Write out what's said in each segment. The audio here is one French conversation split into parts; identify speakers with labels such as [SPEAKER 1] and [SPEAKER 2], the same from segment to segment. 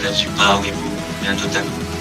[SPEAKER 1] Je ne suis pas un hibou, mais un otaku.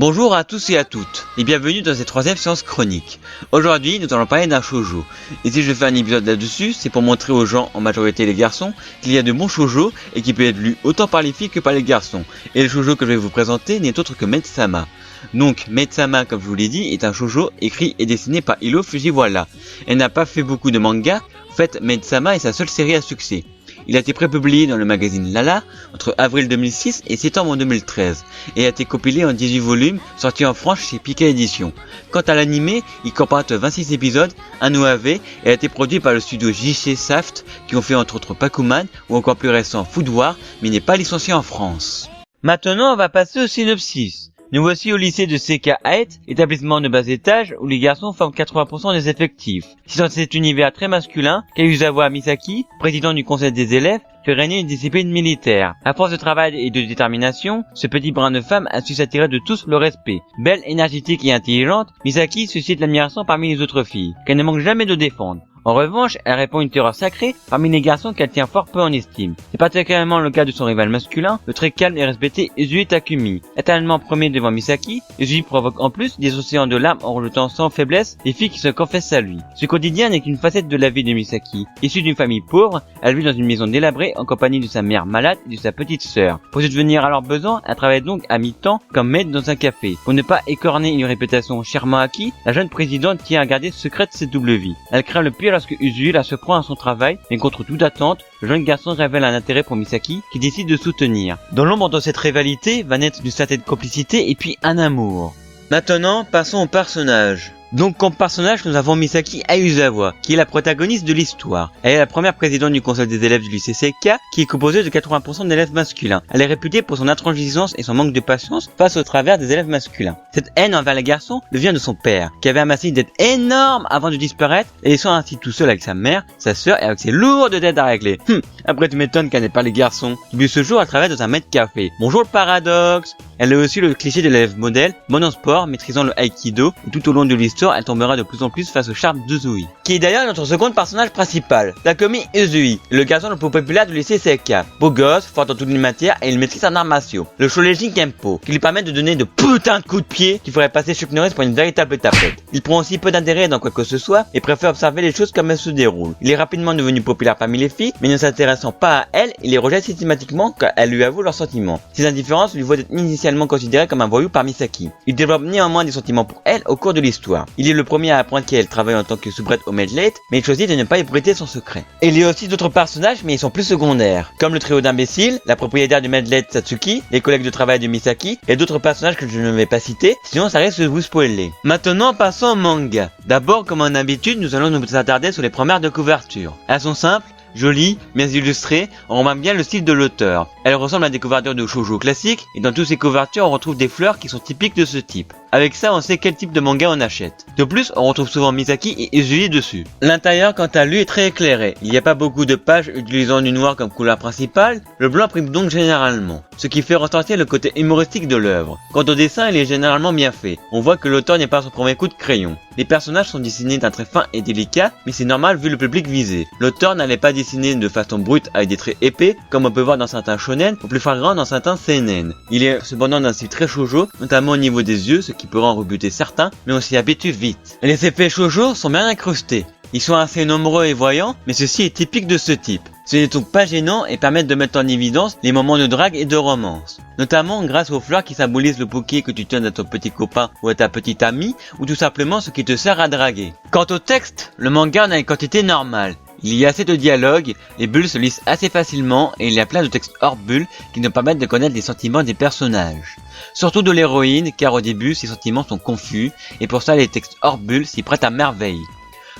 [SPEAKER 2] Bonjour à tous et à toutes, et bienvenue dans cette troisième séance chronique. Aujourd'hui, nous allons parler d'un shoujo. Et si je fais un épisode là-dessus, c'est pour montrer aux gens, en majorité les garçons, qu'il y a de bons shoujo et qui peut être lu autant par les filles que par les garçons. Et le shoujo que je vais vous présenter n'est autre que Maid-sama. Donc, Maid-sama, comme je vous l'ai dit, est un shoujo écrit et dessiné par Hiro Fujiwara. Elle n'a pas fait beaucoup de mangas, en fait, Maid-sama est sa seule série à succès. Il a été prépublié dans le magazine Lala entre avril 2006 et septembre 2013 et a été compilé en 18 volumes sortis en France chez Pika Éditions. Quant à l'anime, il comporte 26 épisodes, un OAV et a été produit par le studio JC Saft qui ont fait entre autres Pakuman ou encore plus récent Food War mais n'est pas licencié en France. Maintenant on va passer au synopsis. Nous voici au lycée de Seka-Aet, établissement de bas étage où les garçons forment 80% des effectifs. C'est dans cet univers très masculin qu'Ayuzawa Misaki, président du conseil des élèves, fait régner une discipline militaire. À force de travail et de détermination, ce petit brin de femme a su s'attirer de tous le respect. Belle, énergétique et intelligente, Misaki suscite l'admiration parmi les autres filles, qu'elle ne manque jamais de défendre. En revanche, elle répond une terreur sacrée parmi les garçons qu'elle tient fort peu en estime. C'est particulièrement le cas de son rival masculin, le très calme et respecté Uzui Takumi. Éternellement premier devant Misaki, Uzui provoque en plus des océans de larmes en rejetant sans faiblesse les filles qui se confessent à lui. Ce quotidien n'est qu'une facette de la vie de Misaki. Issue d'une famille pauvre, elle vit dans une maison délabrée en compagnie de sa mère malade et de sa petite sœur. Pour subvenir à leurs besoins, elle travaille donc à mi-temps comme maître dans un café. Pour ne pas écorner une réputation chèrement acquise, la jeune présidente tient à garder secrète cette double vie. Elle craint le pire lorsque Uzui la surprend à son travail, mais contre toute attente, le jeune garçon révèle un intérêt pour Misaki qui décide de soutenir. Dans l'ombre de cette rivalité va naître une certaine complicité et puis un amour. Maintenant, passons au personnage. Donc comme personnage, nous avons Misaki Ayuzawa, qui est la protagoniste de l'histoire. Elle est la première présidente du conseil des élèves du lycée Seka, qui est composée de 80% d'élèves masculins. Elle est réputée pour son intransigeance et son manque de patience face au travers des élèves masculins. Cette haine envers les garçons vient de son père, qui avait amassé une dette énorme avant de disparaître, et laissant ainsi tout seul avec sa mère, sa sœur et avec ses lourdes dettes à régler. Après tu m'étonnes qu'elle n'ait pas les garçons. Depuis ce jour, elle travaille dans un maître café. Bonjour le paradoxe. Elle est aussi le cliché de l'élève modèle, bonne en sport, maîtrisant le aikido, et tout au long de l'histoire, elle tombera de plus en plus face au charme d'Uzui, qui est d'ailleurs notre second personnage principal, Takumi Uzui, le garçon le plus populaire du lycée Seka. Beau gosse, fort dans toutes les matières, et il maîtrise un art martiaux, le Shoreijin Kenpo, qui lui permet de donner de putains de coups de pied qui ferait passer Chuck Norris pour une véritable tapette. Il prend aussi peu d'intérêt dans quoi que ce soit, et préfère observer les choses comme elles se déroulent. Il est rapidement devenu populaire parmi les filles, mais ne s'intéressant pas à elles, il les rejette systématiquement quand elles lui avouent leurs sentiments. Ses indifférences lui vaut d'être initialement considéré comme un voyou par Misaki. Il développe néanmoins des sentiments pour elle au cours de l'histoire. Il est le premier à apprendre qu'elle travaille en tant que soubrette au Medlate, mais il choisit de ne pas ébruiter son secret. Et il y a aussi d'autres personnages, mais ils sont plus secondaires, comme le trio d'imbéciles, la propriétaire du Medlate Satsuki, les collègues de travail de Misaki, et d'autres personnages que je ne vais pas citer, sinon ça risque de vous spoiler. Maintenant passons au manga. D'abord, comme en habitude, nous allons nous attarder sur les premières de couverture. Elles sont simples, jolie, bien illustrée, on remarque bien le style de l'auteur. Elle ressemble à des couvertures de shoujo classiques, et dans toutes ces couvertures on retrouve des fleurs qui sont typiques de ce type. Avec ça on sait quel type de manga on achète. De plus, on retrouve souvent Misaki et Uzui dessus. L'intérieur quant à lui est très éclairé. Il n'y a pas beaucoup de pages utilisant du noir comme couleur principale, le blanc prime donc généralement, ce qui fait ressortir le côté humoristique de l'œuvre. Quant au dessin, il est généralement bien fait. On voit que l'auteur n'est pas son premier coup de crayon. Les personnages sont dessinés d'un trait fin et délicat, mais c'est normal vu le public visé. L'auteur n'allait pas dessiner de façon brute avec des traits épais, comme on peut voir dans certains shonen, ou plus flagrant dans certains seinen. Il est cependant d'un style très shoujo, notamment au niveau des yeux, ce qui pourrait en rebuter certains, mais on s'y habitue vite. Les effets shoujo sont bien incrustés. Ils sont assez nombreux et voyants, mais ceci est typique de ce type. Ce n'est donc pas gênant et permettent de mettre en évidence les moments de drague et de romance. Notamment grâce aux fleurs qui symbolisent le bouquet que tu tiens à ton petit copain ou à ta petite amie, ou tout simplement ce qui te sert à draguer. Quant au texte, le manga en a une quantité normale. Il y a assez de dialogues, les bulles se lisent assez facilement et il y a plein de textes hors bulles qui nous permettent de connaître les sentiments des personnages. Surtout de l'héroïne, car au début ses sentiments sont confus et pour ça les textes hors bulles s'y prêtent à merveille.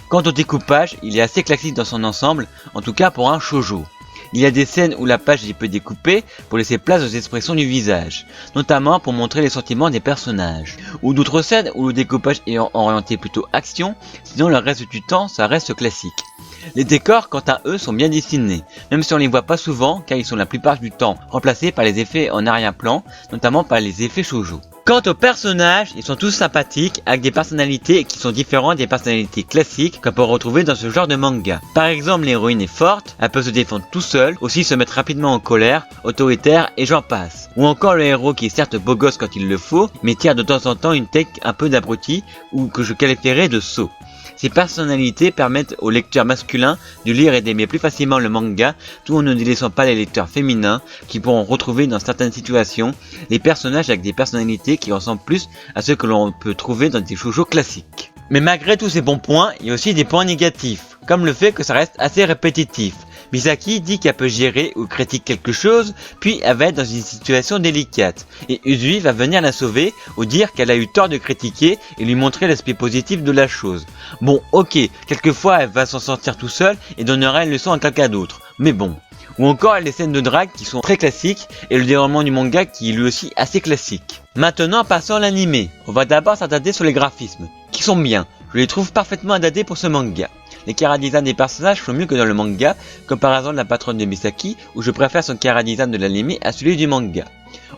[SPEAKER 2] Quant au découpage, il est assez classique dans son ensemble, en tout cas pour un shoujo. Il y a des scènes où la page est peu découpée pour laisser place aux expressions du visage, notamment pour montrer les sentiments des personnages. Ou d'autres scènes où le découpage est orienté plutôt action, sinon le reste du temps ça reste classique. Les décors quant à eux sont bien dessinés, même si on les voit pas souvent car ils sont la plupart du temps remplacés par les effets en arrière-plan, notamment par les effets shoujo. Quant aux personnages, ils sont tous sympathiques, avec des personnalités qui sont différentes des personnalités classiques qu'on peut retrouver dans ce genre de manga. Par exemple, l'héroïne est forte, elle peut se défendre tout seul, aussi se mettre rapidement en colère, autoritaire et j'en passe. Ou encore le héros qui est certes beau gosse quand il le faut, mais tire de temps en temps une tech un peu d'abruti ou que je qualifierais de sot. Ces personnalités permettent aux lecteurs masculins de lire et d'aimer plus facilement le manga, tout en ne délaissant pas les lecteurs féminins qui pourront retrouver dans certaines situations les personnages avec des personnalités qui ressemblent plus à ceux que l'on peut trouver dans des shoujo classiques. Mais malgré tous ces bons points, il y a aussi des points négatifs, comme le fait que ça reste assez répétitif. Misaki dit qu'elle peut gérer ou critique quelque chose, puis elle va être dans une situation délicate, et Uzui va venir la sauver ou dire qu'elle a eu tort de critiquer et lui montrer l'aspect positif de la chose. Bon, ok, quelquefois elle va s'en sortir tout seul et donnera une leçon à quelqu'un d'autre, mais bon. Ou encore les scènes de drague qui sont très classiques et le déroulement du manga qui est lui aussi assez classique. Maintenant passons à l'anime. On va d'abord s'attarder sur les graphismes, qui sont bien, je les trouve parfaitement adaptés pour ce manga. Les chara-design des personnages sont mieux que dans le manga, comme par exemple la patronne de Misaki, où je préfère son chara-design de l'anime à celui du manga.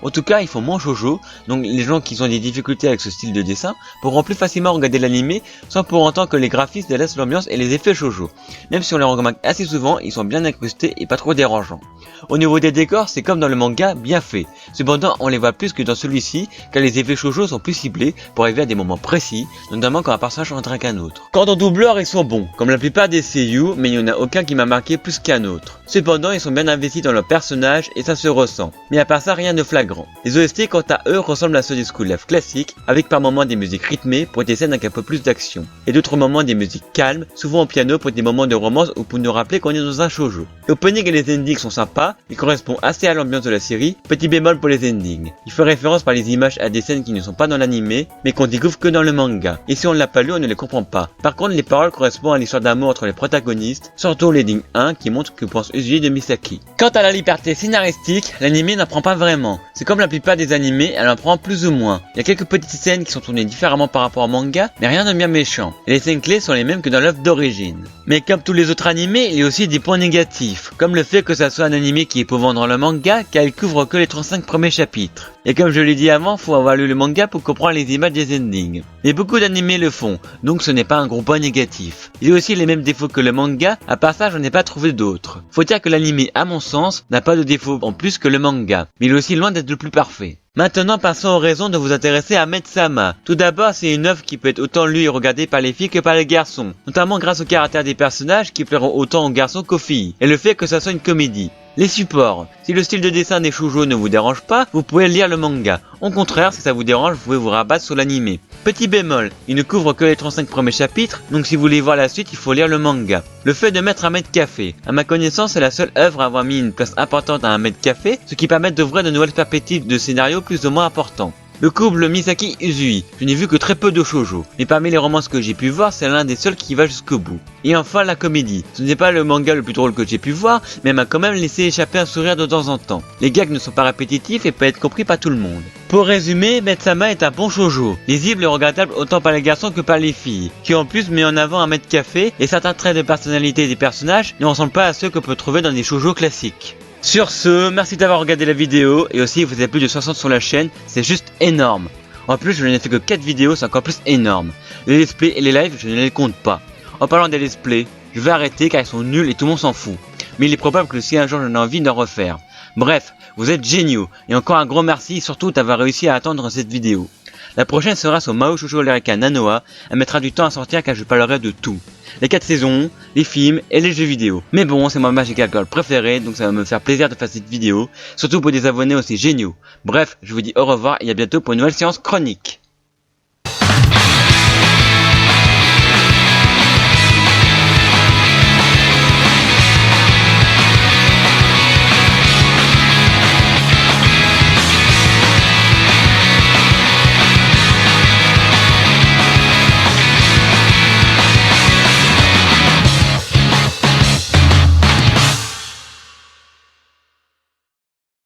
[SPEAKER 2] En tout cas, ils font moins shoujo, donc les gens qui ont des difficultés avec ce style de dessin pourront plus facilement regarder l'anime sans pour autant que les graphismes délaissent l'ambiance et les effets shoujo. Même si on les remarque assez souvent, ils sont bien incrustés et pas trop dérangeants. Au niveau des décors, c'est comme dans le manga, bien fait. Cependant, on les voit plus que dans celui-ci, car les effets shoujo sont plus ciblés pour arriver à des moments précis, notamment quand un personnage en traque un autre. Quant aux doubleurs, ils sont bons, comme la plupart des seiyuu, mais il n'y en a aucun qui m'a marqué plus qu'un autre. Cependant, ils sont bien investis dans leur personnage et ça se ressent. Mais à part ça, rien de flagrant. Les OST, quant à eux, ressemblent à ceux des School Life classiques, avec par moments des musiques rythmées pour des scènes avec un peu plus d'action, et d'autres moments des musiques calmes, souvent au piano pour des moments de romance ou pour nous rappeler qu'on est dans un shoujo. L'opening et les endings sont sympas, ils correspondent assez à l'ambiance de la série, petit bémol pour les endings. Il fait référence par les images à des scènes qui ne sont pas dans l'anime, mais qu'on découvre que dans le manga, et si on ne l'a pas lu, on ne les comprend pas. Par contre, les paroles correspondent à l'histoire d'amour entre les protagonistes, surtout l'ending 1 qui montre que pense Uzui de Misaki. Quant à la liberté scénaristique, l'anime n'en prend pas vraiment. C'est comme la plupart des animés, elle en prend plus ou moins. Il y a quelques petites scènes qui sont tournées différemment par rapport au manga, mais rien de bien méchant. Et les scènes clés sont les mêmes que dans l'œuvre d'origine. Mais comme tous les autres animés, il y a aussi des points négatifs, comme le fait que ça soit un animé qui est pour vendre le manga, car il couvre que les 35 premiers chapitres. Et comme je l'ai dit avant, faut avoir lu le manga pour comprendre les images des endings. Et beaucoup d'animés le font, donc ce n'est pas un gros point négatif. Il y a aussi les mêmes défauts que le manga, à part ça j'en ai pas trouvé d'autres. Faut dire que l'animé, à mon sens, n'a pas de défauts en plus que le manga, mais il est aussi loin d'être le plus parfait. Maintenant passons aux raisons de vous intéresser à Maid-sama. Tout d'abord, c'est une œuvre qui peut être autant lue et regardée par les filles que par les garçons, notamment grâce au caractère des personnages qui plairont autant aux garçons qu'aux filles, et le fait que ça soit une comédie. Les supports. Si le style de dessin des shoujo ne vous dérange pas, vous pouvez lire le manga. Au contraire, si ça vous dérange, vous pouvez vous rabattre sur l'anime. Petit bémol, il ne couvre que les 35 premiers chapitres, donc si vous voulez voir la suite, il faut lire le manga. Le fait de mettre un maître café. À ma connaissance, c'est la seule œuvre à avoir mis une place importante à un maître café, ce qui permet d'ouvrir de nouvelles perspectives de scénario plus ou moins importants. Le couple Misaki-Uzui, je n'ai vu que très peu de shoujo, mais parmi les romances que j'ai pu voir, c'est l'un des seuls qui va jusqu'au bout. Et enfin la comédie, ce n'est pas le manga le plus drôle que j'ai pu voir, mais elle m'a quand même laissé échapper un sourire de temps en temps. Les gags ne sont pas répétitifs et peuvent être compris par tout le monde. Pour résumer, Maid-sama est un bon shoujo, lisible et regardable autant par les garçons que par les filles, qui en plus met en avant un maître café et certains traits de personnalité des personnages ne ressemblent pas à ceux que peut trouver dans des shoujo classiques. Sur ce, merci d'avoir regardé la vidéo, et aussi vous êtes plus de 60 sur la chaîne, c'est juste énorme. En plus, je n'ai fait que 4 vidéos, c'est encore plus énorme. Les let's play et les lives, je ne les compte pas. En parlant des let's play, je vais arrêter car ils sont nuls et tout le monde s'en fout. Mais il est probable que si un jour j'en ai envie d'en refaire. Bref, vous êtes géniaux, et encore un grand merci surtout d'avoir réussi à attendre cette vidéo. La prochaine sera sur Mao Shoujo Lyrica Nanoa, elle mettra du temps à sortir car je parlerai de tout. Les 4 saisons, les films et les jeux vidéo. Mais bon, c'est mon Magical Girl préféré, donc ça va me faire plaisir de faire cette vidéo, surtout pour des abonnés aussi géniaux. Bref, je vous dis au revoir et à bientôt pour une nouvelle séance chronique.